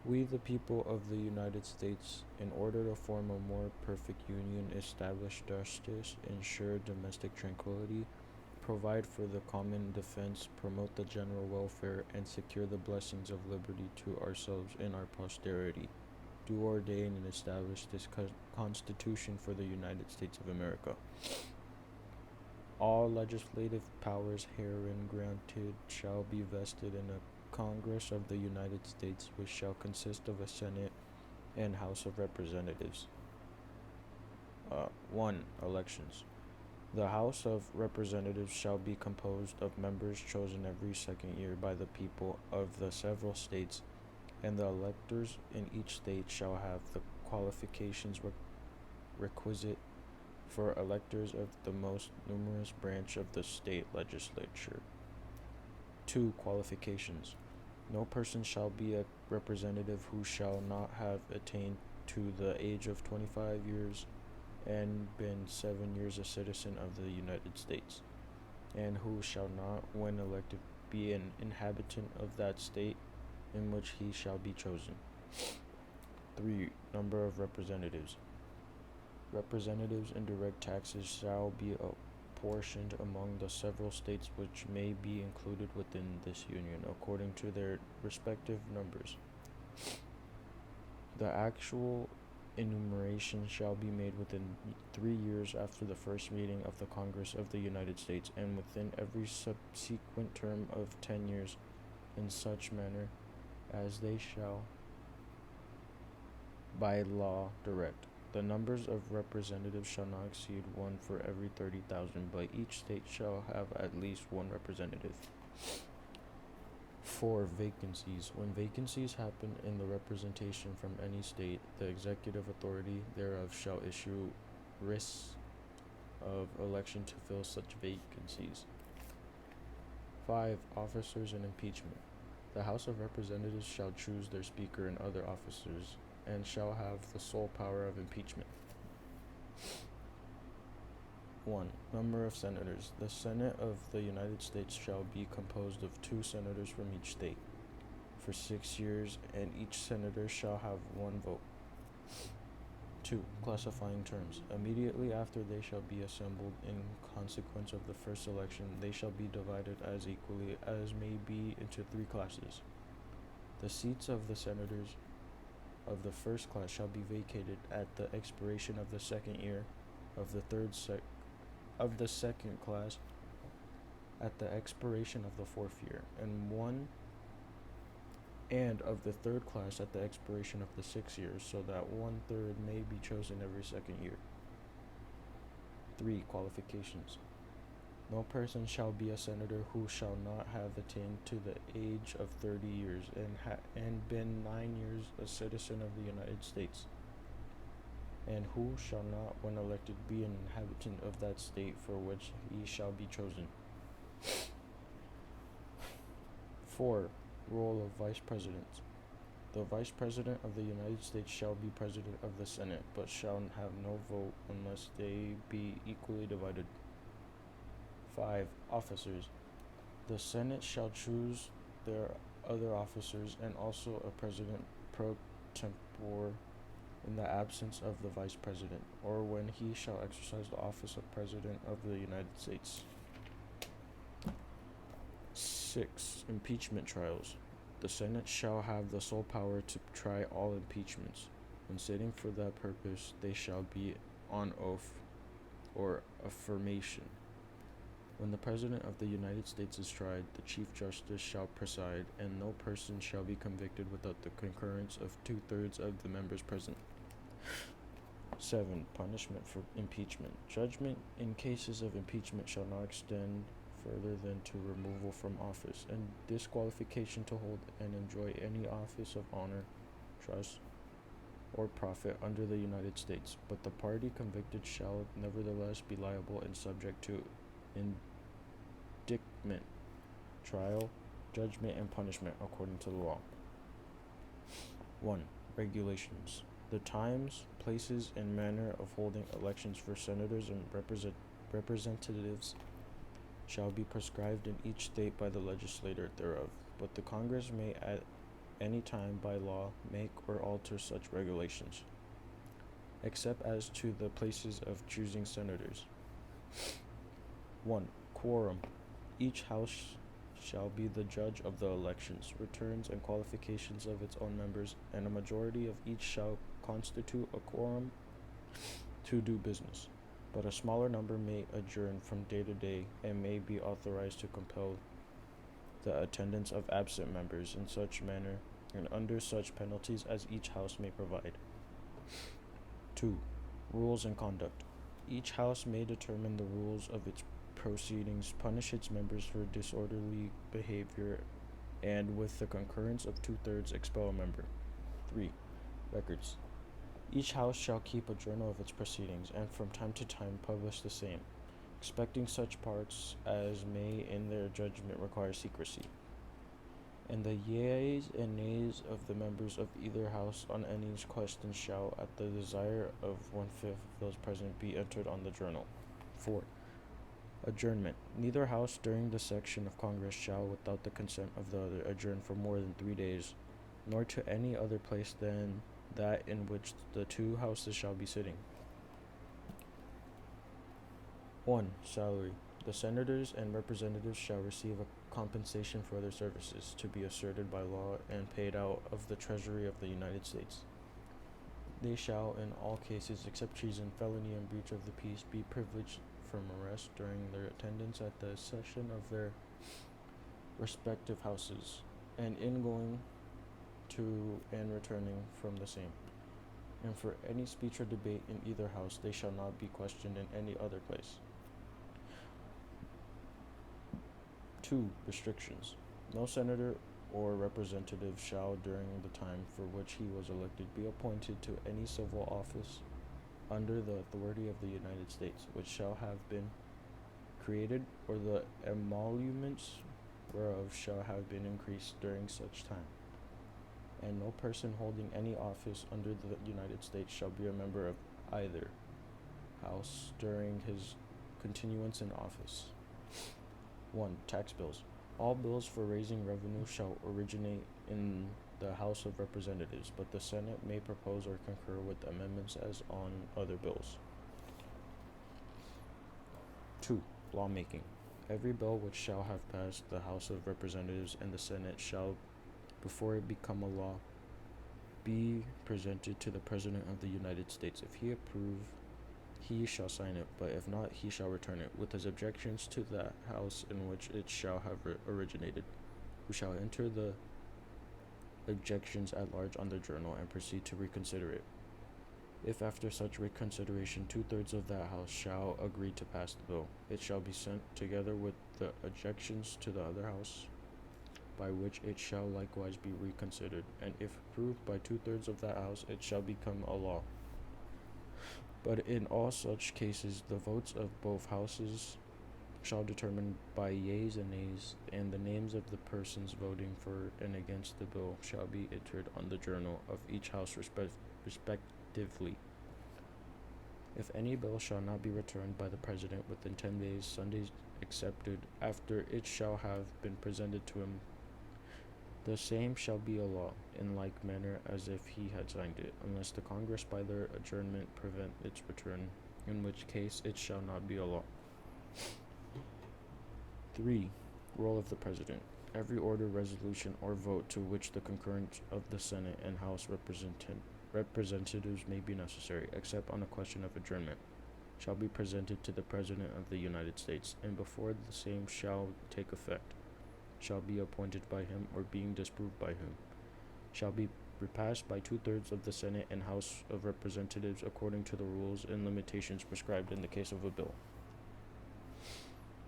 We, the people of the United States, in order to form a more perfect union, establish justice, ensure domestic tranquility, provide for the common defense, promote the general welfare, and secure the blessings of liberty to ourselves and our posterity, do ordain and establish this Constitution for the United States of America. All legislative powers herein granted shall be vested in a Congress of the United States, which shall consist of a Senate and House of Representatives. 1. Elections. The House of Representatives shall be composed of members chosen every second year by the people of the several states, and the electors in each state shall have the qualifications requisite for electors of the most numerous branch of the state legislature. 2. Qualifications. No person shall be a representative who shall not have attained to the age of 25 years and been 7 years a citizen of the United States, and who shall not, when elected, be an inhabitant of that state in which he shall be chosen. 3. Number of representatives. Representatives in direct taxes shall be apportioned among the several states which may be included within this union, according to their respective numbers. The actual enumeration shall be made within 3 years after the first meeting of the Congress of the United States, and within every subsequent term of 10 years, in such manner as they shall by law direct. The numbers of representatives shall not exceed one for every 30,000, but each state shall have at least one representative. 4. Vacancies. When vacancies happen in the representation from any state, the executive authority thereof shall issue writs of election to fill such vacancies. 5. Officers and impeachment. The House of Representatives shall choose their Speaker and other officers, and shall have the sole power of impeachment. 1. Number of senators. The Senate of the United States shall be composed of 2 senators from each state, for 6 years, and each senator shall have 1 vote. 2. Classifying terms. Immediately after they shall be assembled in consequence of the first election, they shall be divided as equally as may be into 3 classes. The seats of the senators of the first class shall be vacated at the expiration of the second year, of the of the second class at the expiration of the 4th year, and of the third class at the expiration of the 6 years, so that 1/3 may be chosen every second year. 3. Qualifications. No person shall be a senator who shall not have attained to the age of 30 years and been 9 years a citizen of the United States, and who shall not, when elected, be an inhabitant of that state for which he shall be chosen. 4. Role of Vice Presidents. The Vice President of the United States shall be President of the Senate, but shall have no vote unless they be equally divided. 5. Officers. The Senate shall choose their other officers, and also a President pro tempore in the absence of the Vice President, or when he shall exercise the office of President of the United States. 6. Impeachment trials. The Senate shall have the sole power to try all impeachments. When sitting for that purpose, they shall be on oath or affirmation. When the President of the United States is tried, the Chief Justice shall preside, and no person shall be convicted without the concurrence of 2/3 of the members present. 7. Punishment for impeachment. Judgment in cases of impeachment shall not extend further than to removal from office, and disqualification to hold and enjoy any office of honor, trust, or profit under the United States, but the party convicted shall nevertheless be liable and subject to indictment, trial, judgment, and punishment according to the law. 1. Regulations. The times, places, and manner of holding elections for senators and representatives shall be prescribed in each state by the legislator thereof, but the Congress may at any time by law make or alter such regulations, except as to the places of choosing senators. 1. Quorum. Each house shall be the judge of the elections, returns, and qualifications of its own members, and a majority of each shall constitute a quorum to do business. But a smaller number may adjourn from day to day and may be authorized to compel the attendance of absent members in such manner and under such penalties as each house may provide. 2. Rules and conduct. Each house may determine the rules of its proceedings, punish its members for disorderly behavior, and with the concurrence of 2/3 expel a member. 3. Records. Each house shall keep a journal of its proceedings, and from time to time publish the same, expecting such parts as may in their judgment require secrecy. And the yeas and nays of the members of either house on any question shall, at the desire of 1/5 of those present, be entered on the journal. 4. Adjournment. Neither house during the session of Congress shall, without the consent of the other, adjourn for more than 3 days, nor to any other place than that in which the two houses shall be sitting. 1. Salary. The senators and representatives shall receive a compensation for their services, to be asserted by law and paid out of the Treasury of the United States. They shall, in all cases except treason, felony, and breach of the peace, be privileged from arrest during their attendance at the session of their respective houses, and in going to and returning from the same. And for any speech or debate in either house, they shall not be questioned in any other place. 2. Restrictions. No senator or representative shall, during the time for which he was elected, be appointed to any civil office under the authority of the United States, which shall have been created, or the emoluments whereof shall have been increased during such time. And no person holding any office under the United States shall be a member of either house during his continuance in office. 1. Tax bills. All bills for raising revenue shall originate in the House of Representatives, but the Senate may propose or concur with amendments as on other bills. 2. Lawmaking. Every bill which shall have passed the House of Representatives and the Senate shall, before it become a law, be presented to the President of the United States. If he approve, he shall sign it, but if not, he shall return it, with his objections to that house in which it shall have originated, who shall enter the objections at large on the journal and proceed to reconsider it. If after such reconsideration 2/3 of that house shall agree to pass the bill, it shall be sent together with the objections to the other house, by which it shall likewise be reconsidered, and if approved by 2/3 of that house, it shall become a law. But in all such cases, the votes of both houses shall determine by yeas and nays, and the names of the persons voting for and against the bill shall be entered on the journal of each house respectively. If any bill shall not be returned by the President within 10 days, Sundays excepted, after it shall have been presented to him, the same shall be a law, in like manner as if he had signed it, unless the Congress by their adjournment prevent its return, in which case it shall not be a law. 3. Role of the President. Every order, resolution, or vote to which the concurrence of the Senate and House representatives may be necessary, except on a question of adjournment, shall be presented to the President of the United States, and before the same shall take effect, shall be appointed by him or being disproved by him, shall be repassed by 2/3 of the Senate and House of Representatives according to the rules and limitations prescribed in the case of a bill.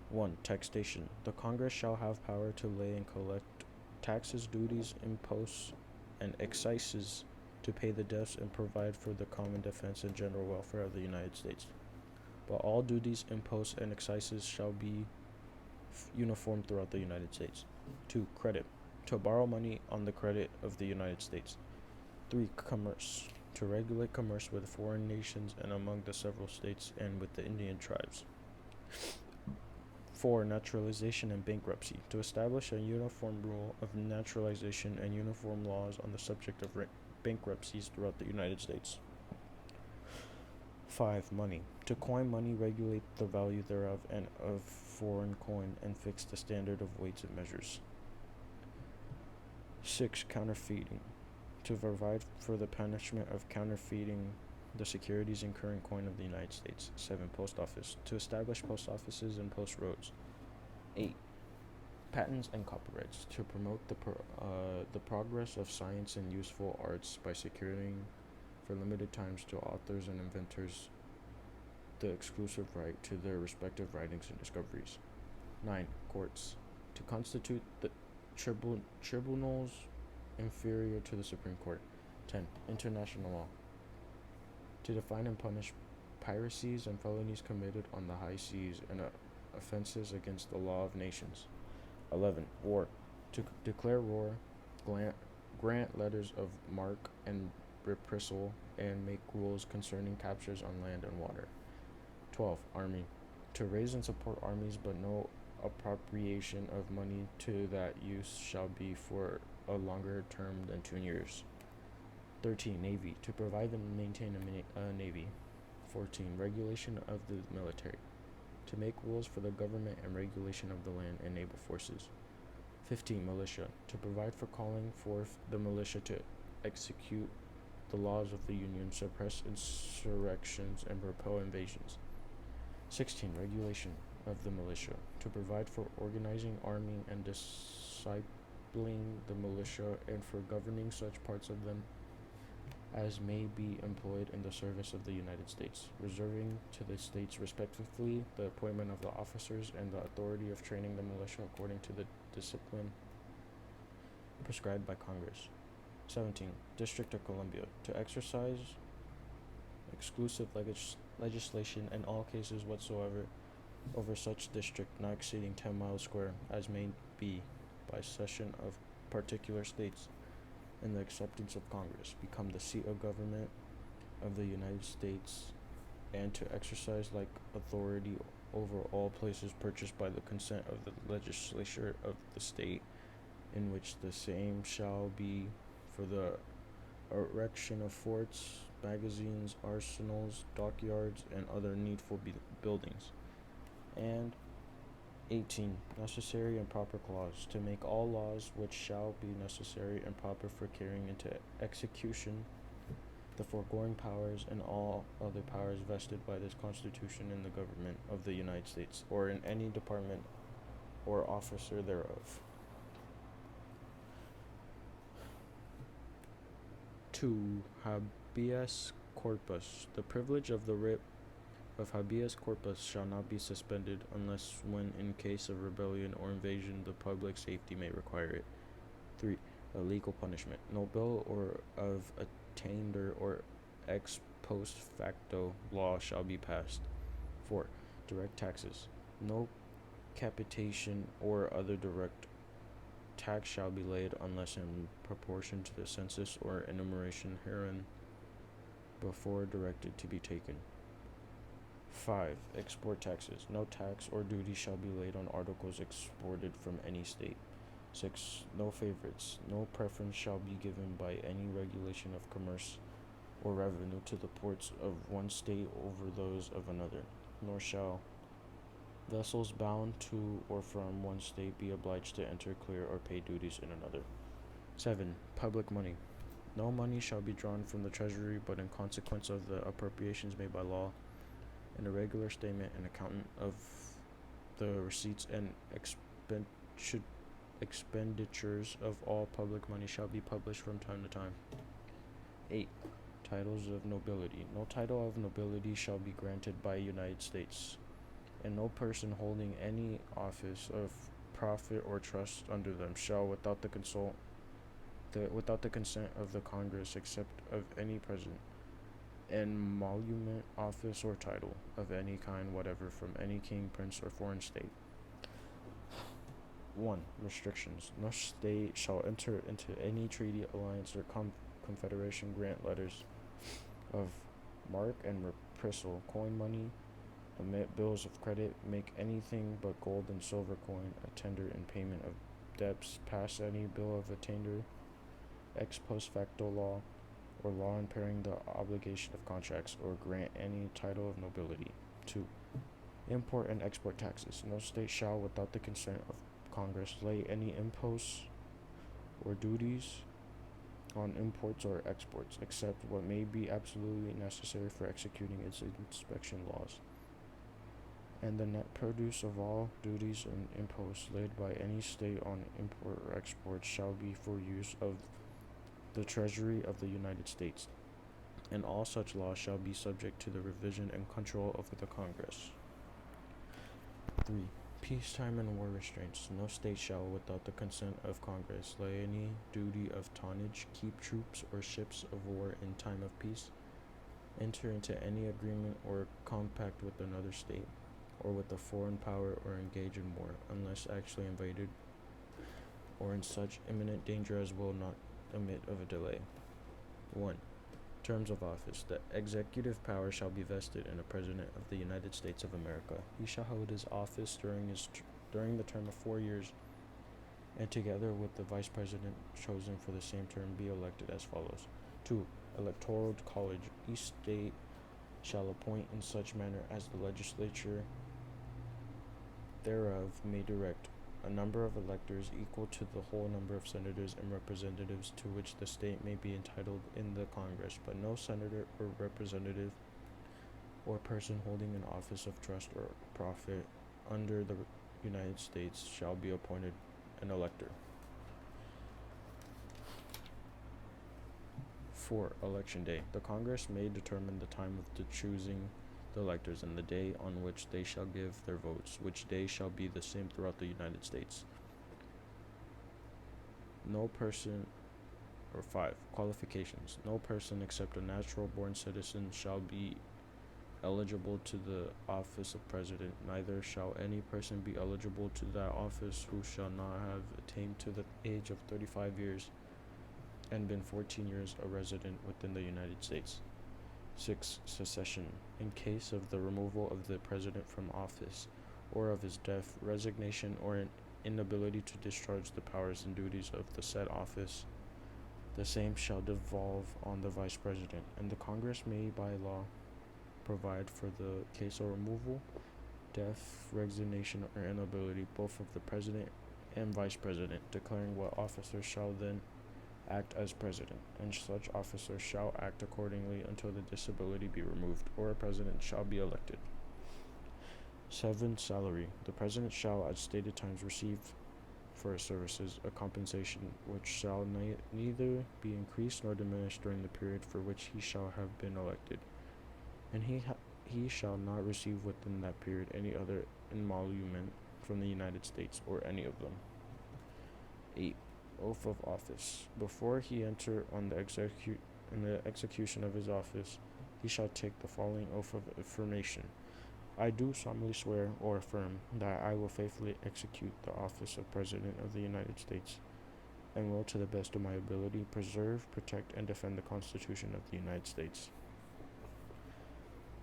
1. Taxation. The Congress shall have power to lay and collect taxes, duties, imposts, and excises, to pay the debts and provide for the common defense and general welfare of the United States. But all duties, imposts, and excises shall be uniform throughout the United States. 2. Credit. To borrow money on the credit of the United States. 3. Commerce. To regulate commerce with foreign nations and among the several states and with the Indian tribes. 4. Naturalization and bankruptcy. To establish a uniform rule of naturalization and uniform laws on the subject of bankruptcies throughout the United States. 5. Money. To coin money, regulate the value thereof and of foreign coin, and fix the standard of weights and measures. 6. Counterfeiting. To provide for the punishment of counterfeiting the securities and current coin of the United States. 7. Post office. To establish post offices and post roads. 8. Patents and copyrights. To promote the progress of science and useful arts by securing for limited times to authors and inventors the exclusive right to their respective writings and discoveries. 9. Courts. To constitute the tribunals inferior to the Supreme Court. 10. International law. To define and punish piracies and felonies committed on the high seas and offenses against the law of nations. 11. War. To declare war, grant letters of marque and reprisal, and make rules concerning captures on land and water. 12. Army. To raise and support armies, but no appropriation of money to that use shall be for a longer term than 2 years. 13. Navy. To provide and maintain a navy. 14. Regulation of the military. To make rules for the government and regulation of the land and naval forces. 15. Militia. To provide for calling forth the militia to execute the laws of the Union, suppress insurrections, and repel invasions. 16. Regulation of the militia. To provide for organizing, arming, and discipling the militia, and for governing such parts of them as may be employed in the service of the United States, reserving to the states respectively the appointment of the officers and the authority of training the militia according to the discipline prescribed by Congress. 17. District of Columbia. To exercise exclusive legislation in all cases whatsoever over such district not exceeding 10 miles square as may be by cession of particular states and the acceptance of Congress, become the seat of government of the United States, and to exercise like authority over all places purchased by the consent of the legislature of the state in which the same shall be for the erection of forts, magazines, arsenals, dockyards, and other needful buildings. And 18. Necessary and proper clause. To make all laws which shall be necessary and proper for carrying into execution the foregoing powers and all other powers vested by this Constitution in the government of the United States, or in any department or officer thereof. 2. Habeas corpus. The privilege of the writ of habeas corpus shall not be suspended unless when in case of rebellion or invasion the public safety may require it. 3. A legal punishment. No bill or of attainder or ex post facto law shall be passed. 4. Direct taxes. No capitation or other direct tax shall be laid unless in proportion to the census or enumeration herein before directed to be taken. 5. Export taxes. No tax or duty shall be laid on articles exported from any state. 6. No favorites. No preference shall be given by any regulation of commerce or revenue to the ports of one state over those of another, nor shall vessels bound to or from one state be obliged to enter, clear, or pay duties in another. 7. Public money. No money shall be drawn from the treasury but in consequence of the appropriations made by law, and a regular statement and account of the receipts and expenditures of all public money shall be published from time to time. 8. Titles of nobility. No title of nobility shall be granted by United States, and no person holding any office of profit or trust under them shall, without the consent of the Congress, except of any present emolument, office, or title of any kind whatever from any king, prince, or foreign state. 1. Restrictions. No state shall enter into any treaty, alliance, or confederation, grant letters of marque and reprisal, coin money, emit bills of credit, make anything but gold and silver coin a tender in payment of debts, pass any bill of attainder, ex post facto law, or law impairing the obligation of contracts, or grant any title of nobility. 2. Import and export taxes. No state shall, without the consent of Congress, lay any imposts or duties on imports or exports, except what may be absolutely necessary for executing its inspection laws. And the net produce of all duties and imposts laid by any state on import or export shall be for use of the Treasury of the United States, and all such laws shall be subject to the revision and control of the Congress. 3. Peacetime and war restraints. No state shall, without the consent of Congress, lay any duty of tonnage, keep troops or ships of war in time of peace, enter into any agreement or compact with another state, or with a foreign power, or engage in war, unless actually invaded, or in such imminent danger as will not admit of a delay. 1. Terms of office. The executive power shall be vested in a President of the United States of America. He shall hold his office during the term of 4 years, and together with the Vice President chosen for the same term be elected as follows. 2. Electoral college. Each state shall appoint in such manner as the legislature thereof may direct a number of electors equal to the whole number of senators and representatives to which the state may be entitled in the Congress, but no senator or representative or person holding an office of trust or profit under the United States shall be appointed an elector. 4. Election day. The Congress may determine the time of the choosing the electors and the day on which they shall give their votes, which day shall be the same throughout the United States. No person, or 5. Qualifications. No person except a natural born citizen shall be eligible to the office of president, neither shall any person be eligible to that office who shall not have attained to the age of 35 years and been 14 years a resident within the United States. 6. Secession. In case of the removal of the president from office, or of his death, resignation, or an inability to discharge the powers and duties of the said office, the same shall devolve on the vice president, and the Congress may by law provide for the case of removal, death, resignation, or inability both of the president and vice president, declaring what officer shall then act as president, and such officer shall act accordingly until the disability be removed, or a president shall be elected. 7. Salary. The president shall at stated times receive for his services a compensation which shall neither be increased nor diminished during the period for which he shall have been elected, and he shall not receive within that period any other emolument from the United States or any of them. 8. Oath of office. Before he enter on the execution of his office, he shall take the following oath of affirmation. I do solemnly swear or affirm that I will faithfully execute the office of President of the United States, and will to the best of my ability preserve, protect, and defend the Constitution of the United States.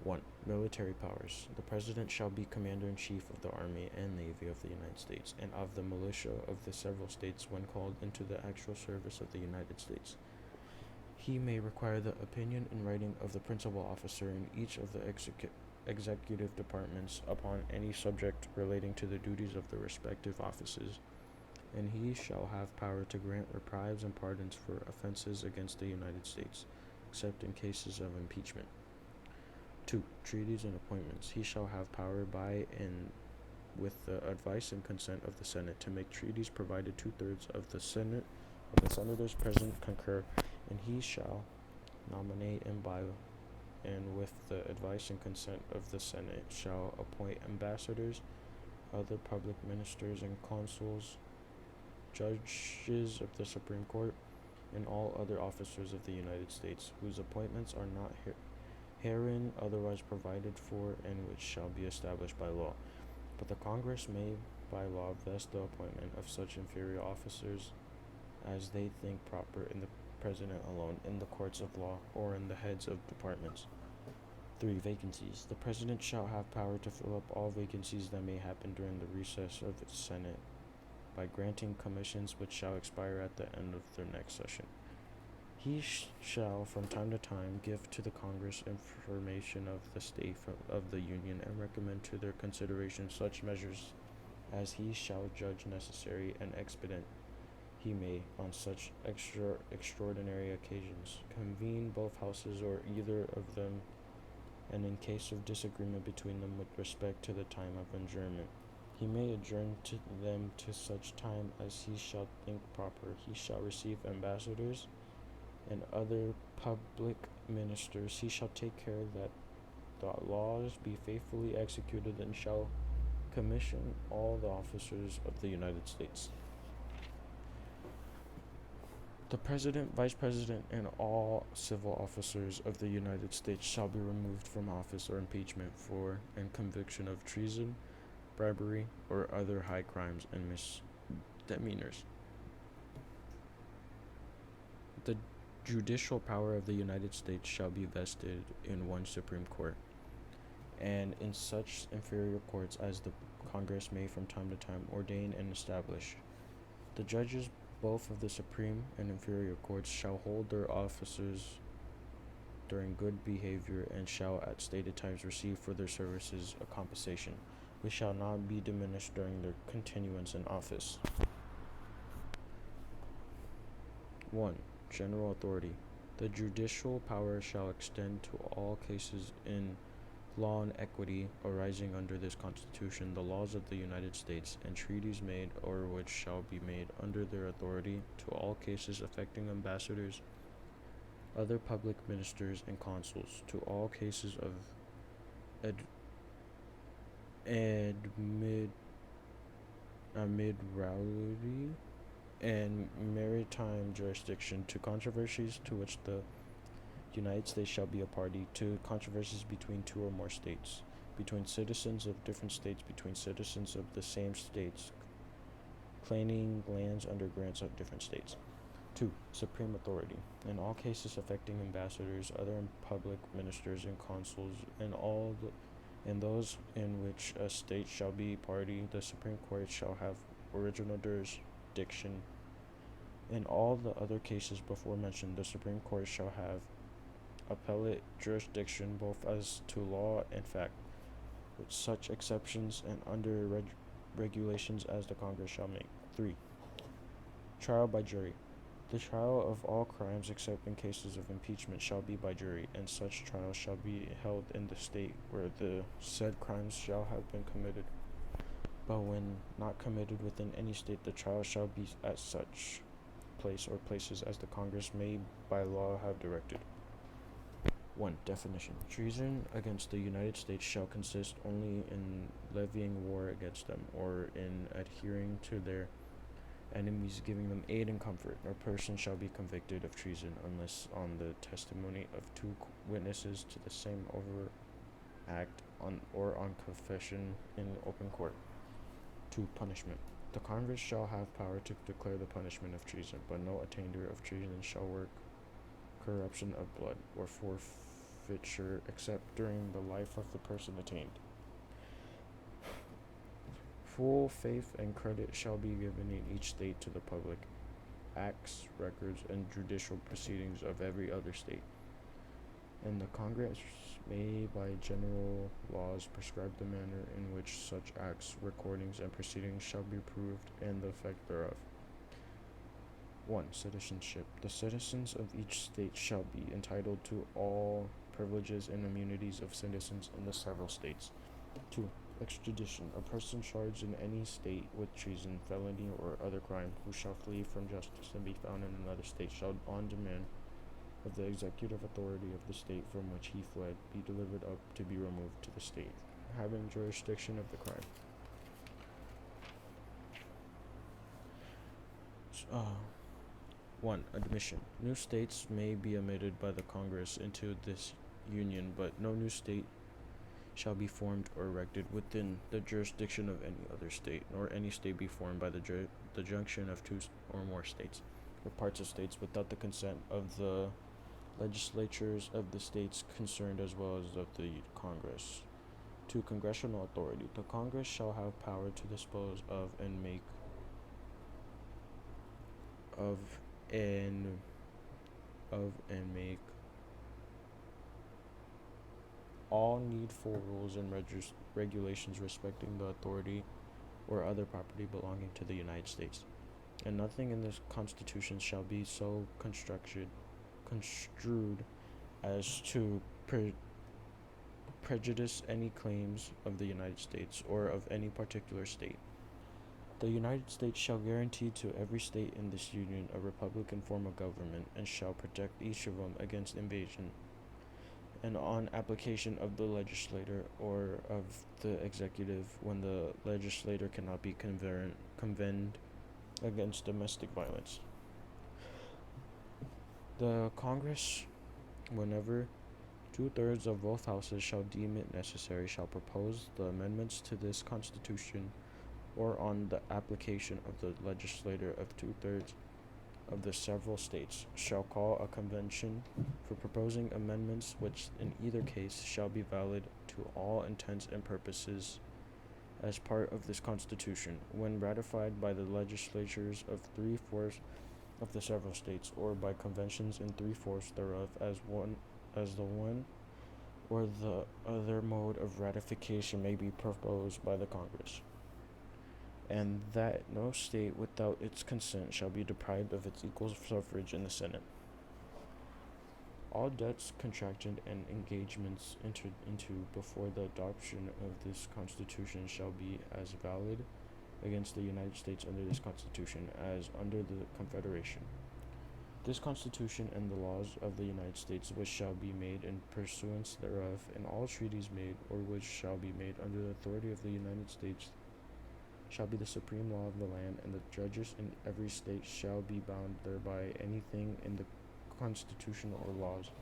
1. Military powers. The President shall be Commander-in-Chief of the Army and Navy of the United States, and of the militia of the several states when called into the actual service of the United States. He may require the opinion in writing of the principal officer in each of the executive departments upon any subject relating to the duties of the respective offices, and he shall have power to grant reprieves and pardons for offenses against the United States, except in cases of impeachment. 2. Treaties and appointments. He shall have power by and with the advice and consent of the Senate to make treaties provided 2/3 of the senators present concur, and he shall nominate and by and with the advice and consent of the Senate shall appoint ambassadors, other public ministers and consuls, judges of the Supreme Court, and all other officers of the United States, whose appointments are not herein otherwise provided for, and which shall be established by law. But the Congress may by law vest the appointment of such inferior officers as they think proper in the President alone, in the courts of law, or in the heads of departments. 3. Vacancies. The President shall have power to fill up all vacancies that may happen during the recess of the Senate by granting commissions which shall expire at the end of their next session. He shall from time to time give to the Congress information of the state of the Union and recommend to their consideration such measures as he shall judge necessary and expedient. He may, on such extraordinary occasions, convene both houses or either of them, and in case of disagreement between them with respect to the time of adjournment, he may adjourn to them to such time as he shall think proper. He shall receive ambassadors and other public ministers. He shall take care that the laws be faithfully executed and shall commission all the officers of the United States. The President, Vice President, and all civil officers of the United States shall be removed from office or impeachment for and conviction of treason, bribery, or other high crimes and misdemeanors. The judicial power of the United States shall be vested in one Supreme Court, and in such inferior courts as the Congress may from time to time ordain and establish. The judges both of the Supreme and inferior courts shall hold their offices during good behavior and shall at stated times receive for their services a compensation, which shall not be diminished during their continuance in office. 1. General authority. The judicial power shall extend to all cases in law and equity arising under this Constitution, the laws of the United States, and treaties made or which shall be made under their authority, to all cases affecting ambassadors, other public ministers, and consuls, to all cases of admiralty and maritime jurisdiction, to controversies to which the United States shall be a party, to controversies between two or more states, between citizens of different states, between citizens of the same states, claiming lands under grants of different states. 2. Supreme authority. In all cases affecting ambassadors, other public ministers, and consuls, and those in which a state shall be party, the Supreme Court shall have original jurisdiction. In all the other cases before mentioned, the Supreme Court shall have appellate jurisdiction both as to law and fact, with such exceptions and under regulations as the Congress shall make. 3. Trial by jury. The trial of all crimes except in cases of impeachment shall be by jury, and such trial shall be held in the state where the said crimes shall have been committed. But when not committed within any state, the trial shall be at such place or places as the Congress may by law have directed. 1. Definition. Treason against the United States shall consist only in levying war against them, or in adhering to their enemies, giving them aid and comfort. No person shall be convicted of treason unless on the testimony of two witnesses to the same overt act or on confession in open court. 2. Punishment. The Congress shall have power to declare the punishment of treason, but no attainder of treason shall work corruption of blood or forfeiture except during the life of the person attainted. Full faith and credit shall be given in each state to the public acts, records, and judicial proceedings of every other state, and the Congress may by general laws prescribe the manner in which such acts, recordings, and proceedings shall be proved and the effect thereof. 1. Citizenship. The citizens of each state shall be entitled to all privileges and immunities of citizens in the several states. 2. Extradition. A person charged in any state with treason, felony, or other crime, who shall flee from justice and be found in another state, shall, on demand of the executive authority of the state from which he fled, be delivered up to be removed to the state having jurisdiction of the crime. 1. Admission. New states may be admitted by the Congress into this Union, but no new state shall be formed or erected within the jurisdiction of any other state, nor any state be formed by the junction of two or more states, or parts of states, without the consent of the legislatures of the states concerned as well as of the Congress. 2. Congressional authority. The Congress shall have power to dispose of and make all needful rules and regulations respecting the authority or other property belonging to the United States. And nothing in this Constitution shall be so construed as to prejudice any claims of the United States or of any particular state. The United States shall guarantee to every state in this Union a republican form of government, and shall protect each of them against invasion, and on application of the legislator or of the executive, when the legislator cannot be convened against domestic violence. The Congress, whenever 2/3 of both houses shall deem it necessary, shall propose the amendments to this Constitution, or on the application of the legislator of 2/3 of the several states, shall call a convention for proposing amendments, which in either case shall be valid to all intents and purposes as part of this Constitution, when ratified by the legislatures of 3/4 of the several states, or by conventions in 3/4 thereof, as the one or the other mode of ratification may be proposed by the Congress, and that no state without its consent shall be deprived of its equal suffrage in the Senate. All debts contracted and engagements entered into before the adoption of this Constitution shall be as valid against the United States under this Constitution as under the Confederation. This Constitution and the laws of the United States, which shall be made in pursuance thereof, and all treaties made or which shall be made under the authority of the United States, shall be the supreme law of the land, and the judges in every state shall be bound thereby. Anything in the Constitution or laws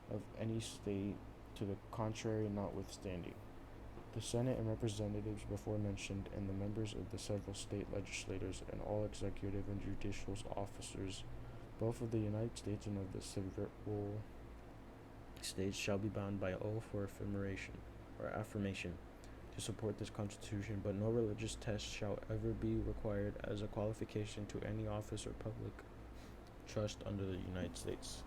of any state to the contrary notwithstanding. The Senate and Representatives before mentioned, and the members of the several state legislatures, and all executive and judicial officers, both of the United States and of the several states, shall be bound by oath or affirmation to support this Constitution, but no religious test shall ever be required as a qualification to any office or public trust under the United States.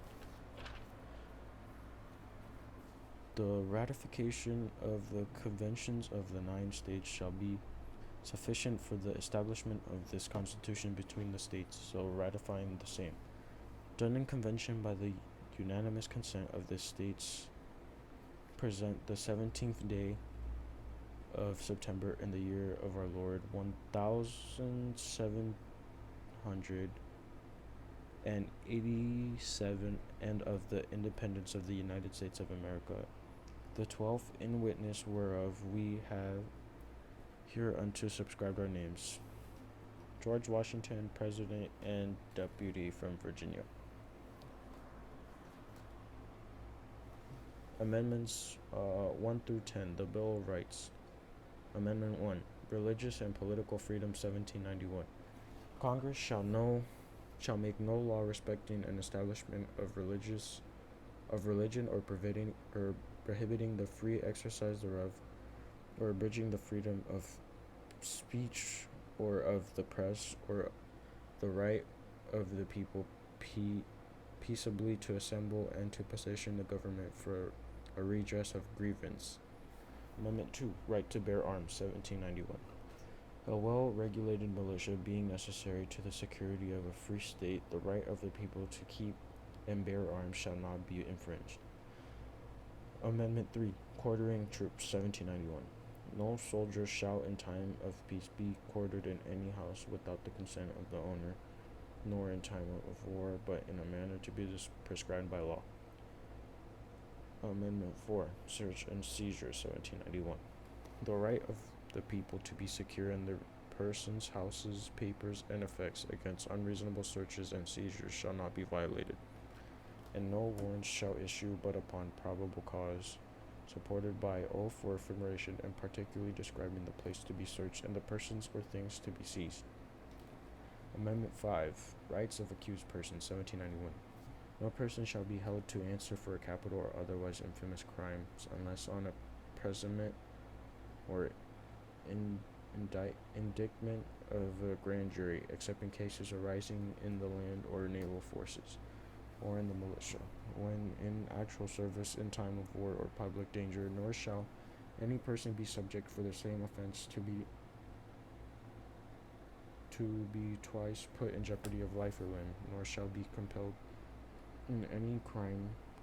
The ratification of the conventions of the 9 states shall be sufficient for the establishment of this Constitution between the states, so ratifying the same. Done in convention by the unanimous consent of the states present the 17th day of September in the year of our Lord 1787, and of the independence of the United States of America, the 12th, in witness whereof we have hereunto subscribed our names. George Washington, President and Deputy from Virginia. Amendments 1 through 10. The Bill of Rights. Amendment 1. Religious and Political Freedom, 1791. Congress shall make no law respecting an establishment of religion, or prohibiting the free exercise thereof, or abridging the freedom of speech or of the press, or the right of the people peaceably to assemble and to petition the government for a redress of grievance. Amendment 2. Right to bear arms, 1791. A well-regulated militia being necessary to the security of a free state, the right of the people to keep and bear arms shall not be infringed. Amendment 3. Quartering troops, 1791. No soldier shall in time of peace be quartered in any house without the consent of the owner, nor in time of war, but in a manner to be prescribed by law. Amendment 4. Search and seizure, 1791. The right of the people to be secure in their persons, houses, papers, and effects against unreasonable searches and seizures shall not be violated, and no warrants shall issue but upon probable cause, supported by oath or affirmation, and particularly describing the place to be searched and the persons or things to be seized. Amendment 5. Rights of accused persons, 1791. No person shall be held to answer for a capital or otherwise infamous crimes unless on a presentment or indictment of a grand jury, except in cases arising in the land or naval forces, or in the militia, when in actual service in time of war or public danger, nor shall any person be subject for the same offense to be twice put in jeopardy of life or limb, nor shall be compelled in any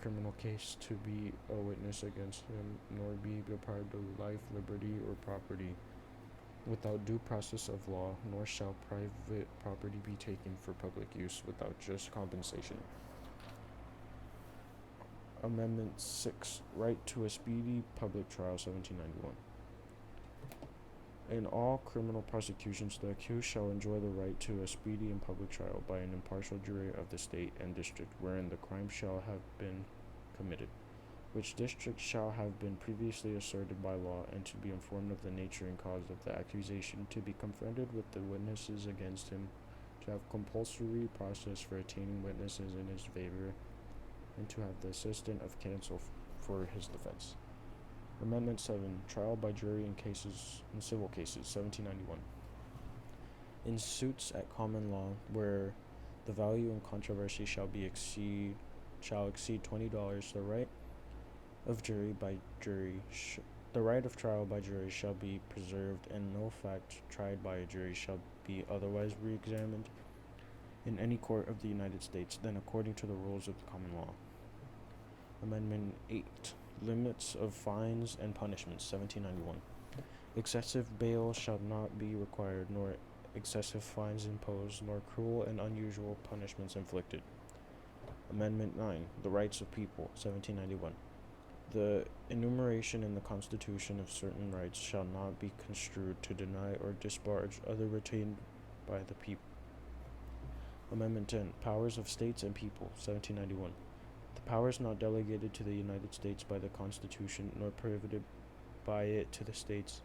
criminal case to be a witness against him, nor be deprived of life, liberty, or property without due process of law, nor shall private property be taken for public use without just compensation. Amendment 6. Right to a speedy public trial, 1791. In all criminal prosecutions, the accused shall enjoy the right to a speedy and public trial by an impartial jury of the state and district wherein the crime shall have been committed, which district shall have been previously asserted by law, and to be informed of the nature and cause of the accusation, to be confronted with the witnesses against him, to have compulsory process for attaining witnesses in his favor, and to have the assistance of counsel for his defense. Amendment 7. Trial by jury in civil cases, 1791. In suits at common law where the value in controversy shall exceed $20, the right of trial by jury shall be preserved, and no fact tried by a jury shall be otherwise re-examined in any court of the United States than according to the rules of the common law. Amendment 8. Limits of fines and punishments, 1791. Excessive bail shall not be required, nor excessive fines imposed, nor cruel and unusual punishments inflicted. Amendment 9. The rights of people, 1791. The enumeration in the Constitution of certain rights shall not be construed to deny or disparage other retained by the people. Amendment 10. Powers of states and people, 1791. The powers not delegated to the United States by the Constitution, nor prohibited by it to the states,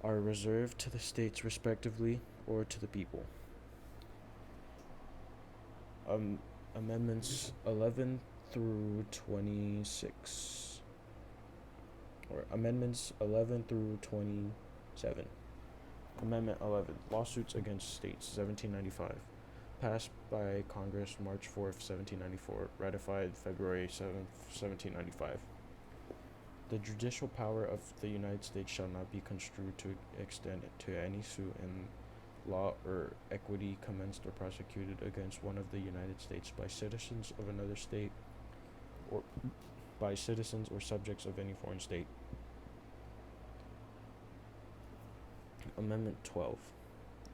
are reserved to the states respectively, or to the people. Amendments 11 through 26. Or Amendments 11 through 27. Amendment 11. Lawsuits against states, 1795. Passed by Congress March 4th, 1794. Ratified February 7th, 1795. The judicial power of the United States shall not be construed to extend to any suit in law or equity commenced or prosecuted against one of the United States by citizens of another state, or by citizens or subjects of any foreign state. Amendment 12.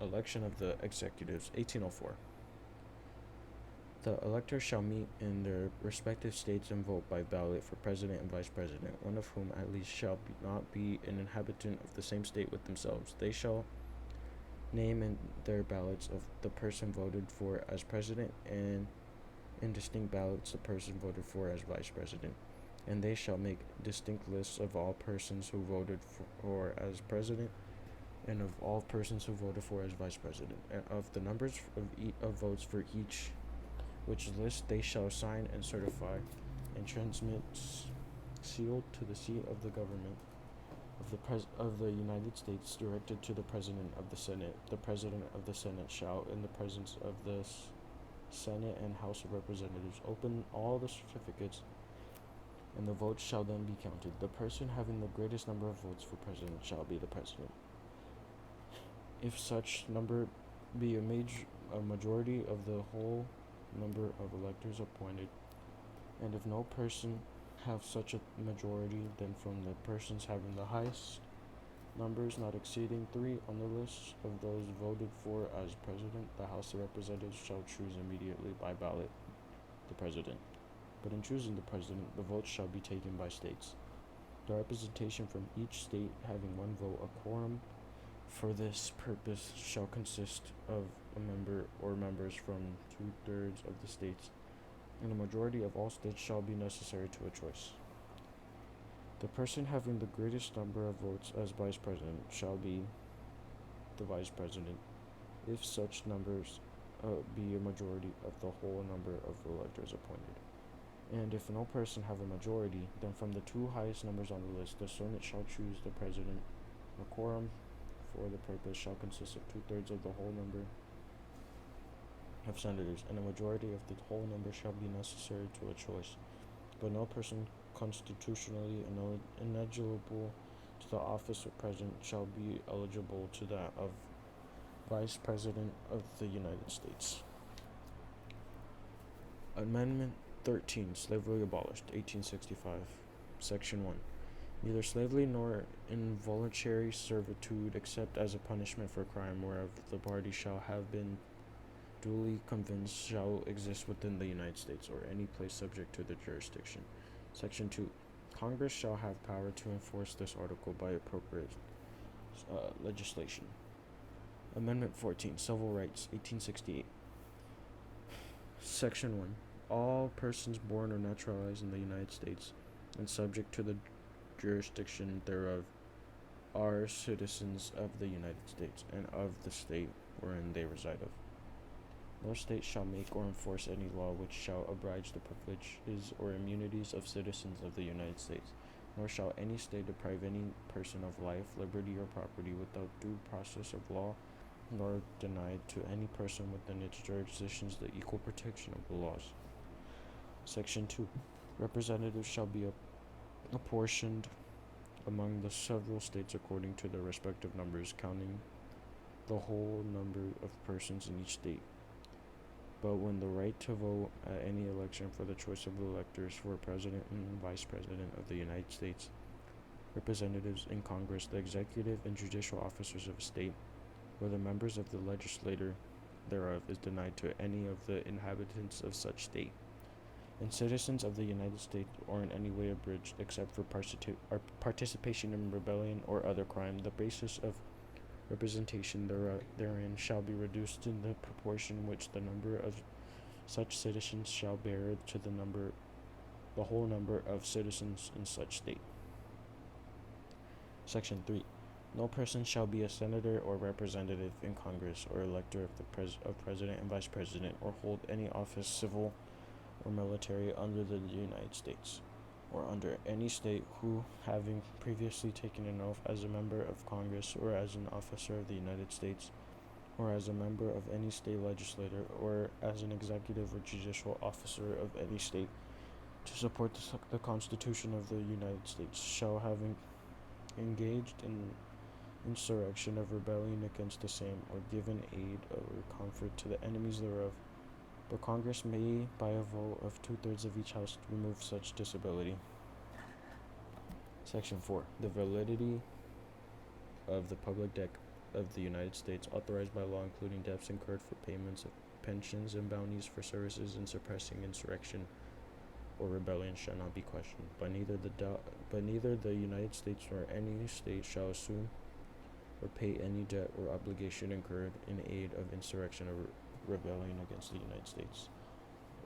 Election of the executives, 1804. The electors shall meet in their respective states and vote by ballot for president and vice president, one of whom at least shall not be an inhabitant of the same state with themselves. They shall name in their ballots of the person voted for as president, and in distinct ballots the person voted for as vice president. And they shall make distinct lists of all persons who voted for as president, and of all persons who voted for as vice president, and of the numbers of votes for each, which list they shall sign and certify, and transmit sealed to the seat of the government of the United States, directed to the President of the Senate. The President of the Senate shall, in the presence of the Senate and House of Representatives, open all the certificates, and the votes shall then be counted. The person having the greatest number of votes for president shall be the president. If such number be a majority of the whole number of electors appointed, and if no person have such a majority, then from the persons having the highest numbers not exceeding 3 on the list of those voted for as president, the House of Representatives shall choose immediately by ballot the president. But in choosing the president, the votes shall be taken by states, the representation from each state having one vote. A quorum for this purpose shall consist of a member or members from 2/3 of the states, and a majority of all states shall be necessary to a choice. The person having the greatest number of votes as vice president shall be the vice president, if such numbers be a majority of the whole number of electors appointed. And if no person have a majority, then from the two highest numbers on the list, the Senate shall choose the president. A quorum for the purpose shall consist of 2/3 of the whole number of senators, and a majority of the whole number shall be necessary to a choice. But no person constitutionally ineligible to the office of president shall be eligible to that of vice president of the United States. Amendment 13, Slavery Abolished, 1865. Section 1. Neither slavery nor involuntary servitude, except as a punishment for crime whereof the party shall have been duly convinced, shall exist within the United States or any place subject to the jurisdiction. Section 2. Congress shall have power to enforce this article by appropriate legislation. Amendment 14, Civil Rights, 1868. Section 1. All persons born or naturalized in the United States and subject to the jurisdiction thereof are citizens of the United States and of the state wherein they reside of. No state shall make or enforce any law which shall abridge the privileges or immunities of citizens of the United States, nor shall any state deprive any person of life, liberty, or property without due process of law, nor deny to any person within its jurisdictions the equal protection of the laws. Section 2. Representatives shall be apportioned among the several states according to their respective numbers, counting the whole number of persons in each state. But when the right to vote at any election for the choice of electors for president and vice president of the United States, representatives in Congress, the executive and judicial officers of a state, or the members of the legislature thereof, is denied to any of the inhabitants of such state, and citizens of the United States, or in any way abridged, except for participation in rebellion or other crime, the basis of representation therein shall be reduced in the proportion which the number of such citizens shall bear to the whole number of citizens in such state. Section 3. No person shall be a senator or representative in Congress or elector of the president and vice president, or hold any office civil or military under the United States or under any state, who, having previously taken an oath as a member of Congress or as an officer of the United States, or as a member of any state legislature, or as an executive or judicial officer of any state, to support the Constitution of the United States, shall have engaged in insurrection of rebellion against the same, or given aid or comfort to the enemies thereof. But Congress may, by a vote of 2/3 of each house, remove such disability. Section 4. The validity of the public debt of the United States, authorized by law, including debts incurred for payments of pensions and bounties for services in suppressing insurrection or rebellion, shall not be questioned. But neither the United States nor any state shall assume or pay any debt or obligation incurred in aid of insurrection or rebellion against the United States,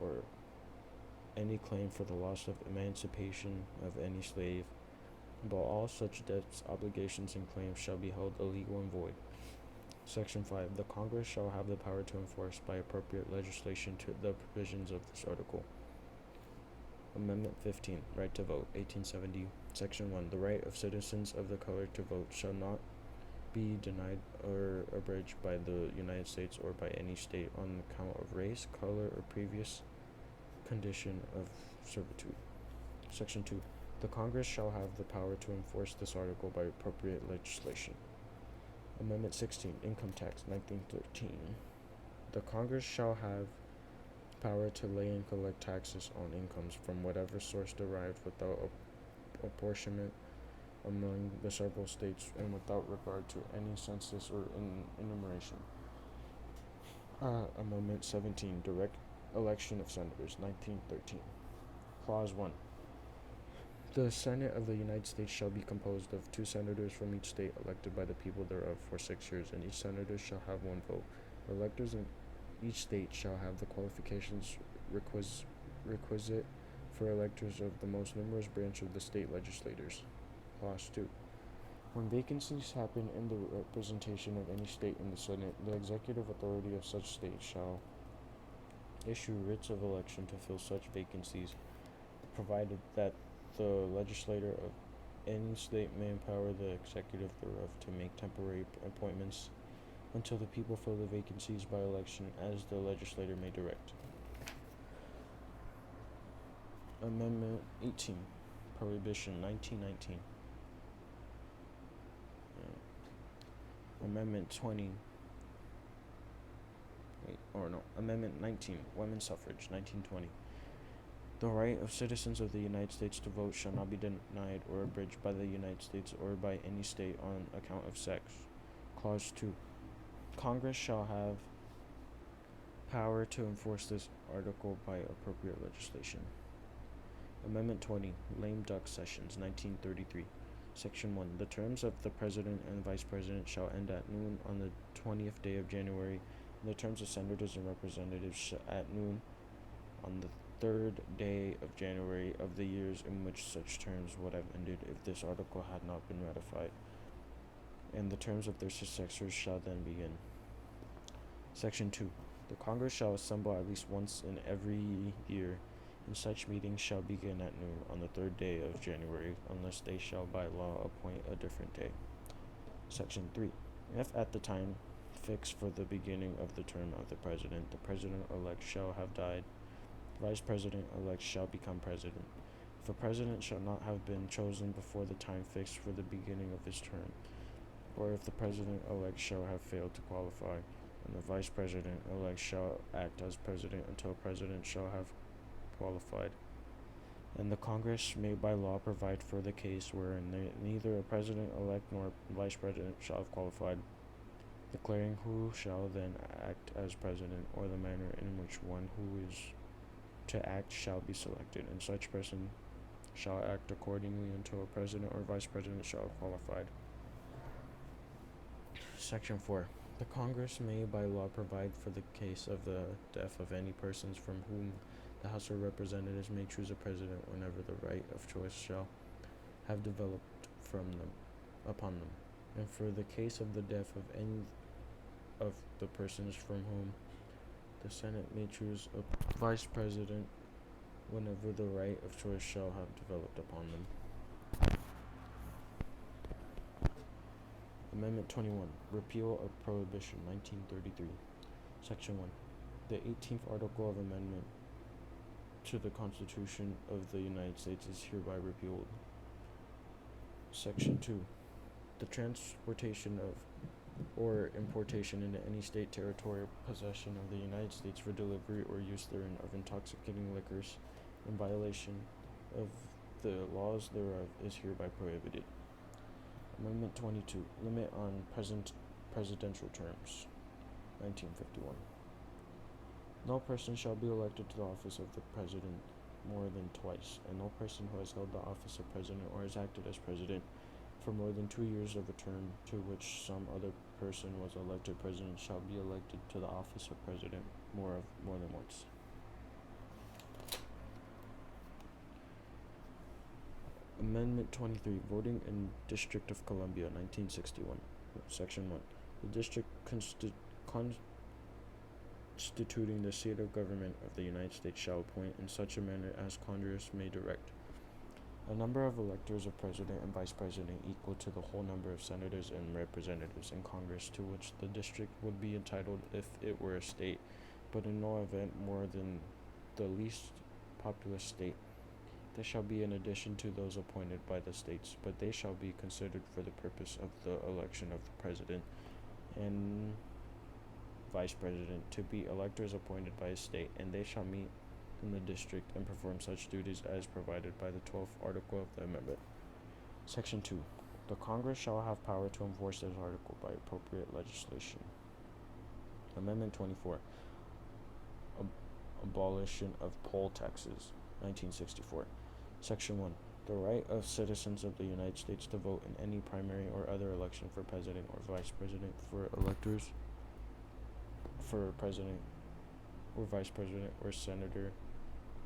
or any claim for the loss of emancipation of any slave, but all such debts, obligations, and claims shall be held illegal and void. Section 5. The Congress shall have the power to enforce by appropriate legislation to the provisions of this article. Amendment 15, Right to vote, 1870. Section 1. The right of citizens of the color to vote shall not be denied or abridged by the United States or by any state on account of race, color, or previous condition of servitude. Section 2. The Congress shall have the power to enforce this article by appropriate legislation. Amendment 16, Income Tax, 1913. The Congress shall have power to lay and collect taxes on incomes from whatever source derived without apportionment among the several states and without regard to any census or enumeration. Amendment 17, Direct Election of Senators, 1913. Clause 1. The Senate of the United States shall be composed of 2 senators from each state, elected by the people thereof for 6 years, and each senator shall have 1 vote. The electors in each state shall have the qualifications requisite for electors of the most numerous branch of the state legislators. Clause 2. When vacancies happen in the representation of any state in the Senate, the executive authority of such state shall issue writs of election to fill such vacancies, provided that the legislator of any state may empower the executive thereof to make temporary appointments until the people fill the vacancies by election as the legislator may direct. Amendment 18, Prohibition, 1919. Amendment 20, Amendment 19, Women's Suffrage, 1920. The right of citizens of the United States to vote shall not be denied or abridged by the United States or by any state on account of sex. Clause 2. Congress shall have power to enforce this article by appropriate legislation. Amendment 20, Lame Duck Sessions, 1933. Section 1. The terms of the President and Vice President shall end at noon on the 20th day of January, and the terms of Senators and Representatives at noon on the third day of January of the years in which such terms would have ended if this article had not been ratified, and the terms of their successors shall then begin. Section 2. The Congress shall assemble at least once in every year, and such meetings shall begin at noon on the third day of January, unless they shall by law appoint a different day. Section 3. If at the time fixed for the beginning of the term of the President-elect shall have died, the Vice President-elect shall become President. If a President shall not have been chosen before the time fixed for the beginning of his term, or if the President-elect shall have failed to qualify, and the Vice President-elect shall act as President until a President shall have qualified, and the Congress may by law provide for the case wherein neither a President-elect nor a Vice President shall have qualified, declaring who shall then act as President, or the manner in which one who is to act shall be selected, and such person shall act accordingly until a President or Vice President shall have qualified. Section 4. The Congress may by law provide for the case of the death of any persons from whom the House of Representatives may choose a president whenever the right of choice shall have developed upon them, and for the case of the death of any of the persons from whom the Senate may choose a vice president whenever the right of choice shall have developed upon them. Amendment 21, Repeal of Prohibition, 1933. Section 1. The 18th Article of Amendment to the Constitution of the United States is hereby repealed. Section 2. The transportation of or importation into any state, territory, or possession of the United States for delivery or use therein of intoxicating liquors in violation of the laws thereof is hereby prohibited. Amendment 22, Limit on Presidential Terms, 1951. No person shall be elected to the office of the President more than twice, and no person who has held the office of President or has acted as President for more than 2 years of a term to which some other person was elected President shall be elected to the office of President more than once. Amendment 23, Voting in District of Columbia, 1961. Section 1. The district constituting the seat of government of the United States shall appoint in such a manner as Congress may direct a number of electors of President and Vice President equal to the whole number of senators and representatives in Congress to which the district would be entitled if it were a state, but in no event more than the least populous state. They shall be in addition to those appointed by the states, but they shall be considered for the purpose of the election of the President and Vice President to be electors appointed by a state, and they shall meet in the district and perform such duties as provided by the 12th Article of the Amendment. Section 2. The Congress shall have power to enforce this article by appropriate legislation. Amendment 24. Abolition of poll taxes, 1964. Section 1. The right of citizens of the United States to vote in any primary or other election for President or Vice President, for electors for President or Vice President or Senator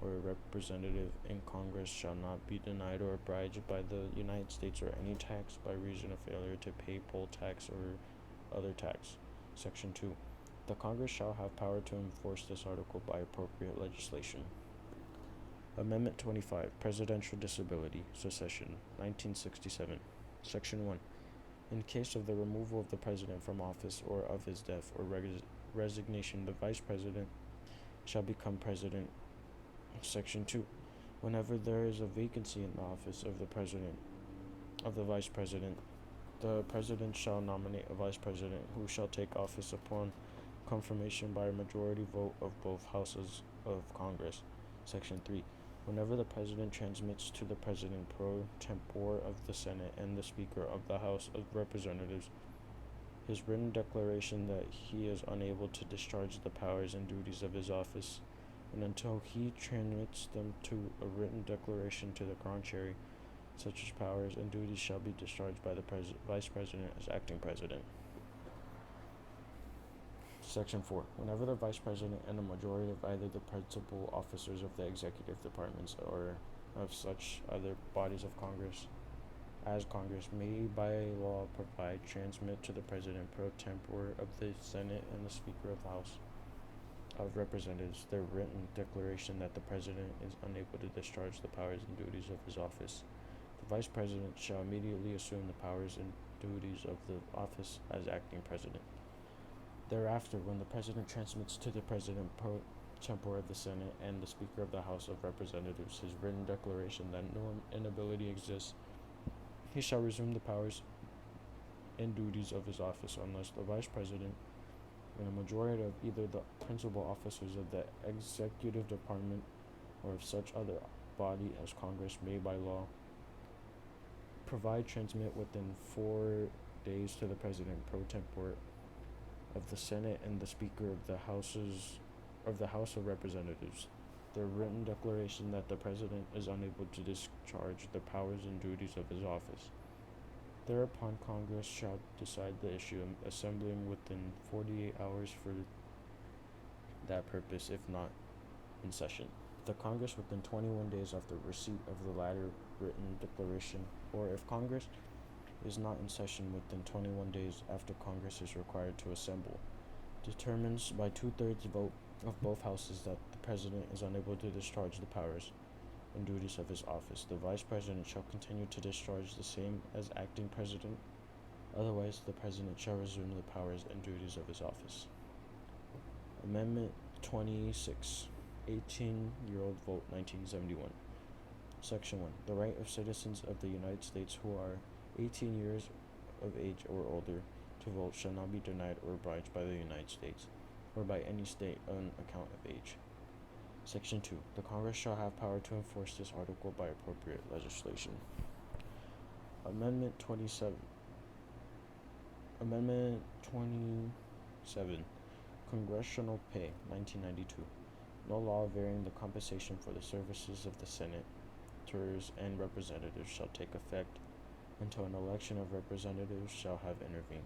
or a representative in Congress shall not be denied or obliged by the United States or any tax by reason of failure to pay poll tax or other tax. Section 2. The Congress shall have power to enforce this article by appropriate legislation. Amendment 25. Presidential Disability, Secession, 1967. Section 1. In case of the removal of the President from office or of his death or resignation, the Vice President shall become President. Section 2. Whenever there is a vacancy in the office of the Vice President, the President shall nominate a Vice President who shall take office upon confirmation by a majority vote of both houses of Congress. Section 3. Whenever the President transmits to the President pro tempore of the Senate and the Speaker of the House of Representatives his written declaration that he is unable to discharge the powers and duties of his office, and until he transmits them to a written declaration to the contrary, such powers and duties shall be discharged by the Vice President as acting President. Section 4. Whenever the Vice President and a majority of either the principal officers of the executive departments or of such other bodies of Congress as Congress may by law provide, transmit to the President pro tempore of the Senate and the Speaker of the House of Representatives their written declaration that the President is unable to discharge the powers and duties of his office, the Vice President shall immediately assume the powers and duties of the office as acting President. Thereafter, when the President transmits to the President pro tempore of the Senate and the Speaker of the House of Representatives his written declaration that no inability exists, he shall resume the powers and duties of his office unless the Vice President and a majority of either the principal officers of the executive department or of such other body as Congress may by law provide, transmit within 4 days to the President pro tempore of the Senate and the Speaker of the House of Representatives their written declaration that the President is unable to discharge the powers and duties of his office. Thereupon Congress shall decide the issue, assembling within 48 hours for that purpose, if not in session. The Congress within 21 days after receipt of the latter written declaration, or if Congress is not in session within 21 days after Congress is required to assemble, determines by 2/3 vote of both houses that the President is unable to discharge the powers and duties of his office, the Vice President shall continue to discharge the same as acting President. Otherwise, the President shall resume the powers and duties of his office. Amendment 26. 18-year-old vote, 1971. Section 1. The right of citizens of the United States who are 18 years of age or older to vote shall not be denied or obliged by the United States or by any state on account of age. Section 2. The Congress shall have power to enforce this article by appropriate legislation. Amendment 27. Amendment 27. Congressional Pay, 1992. No law varying the compensation for the services of the senators and representatives shall take effect until an election of representatives shall have intervened.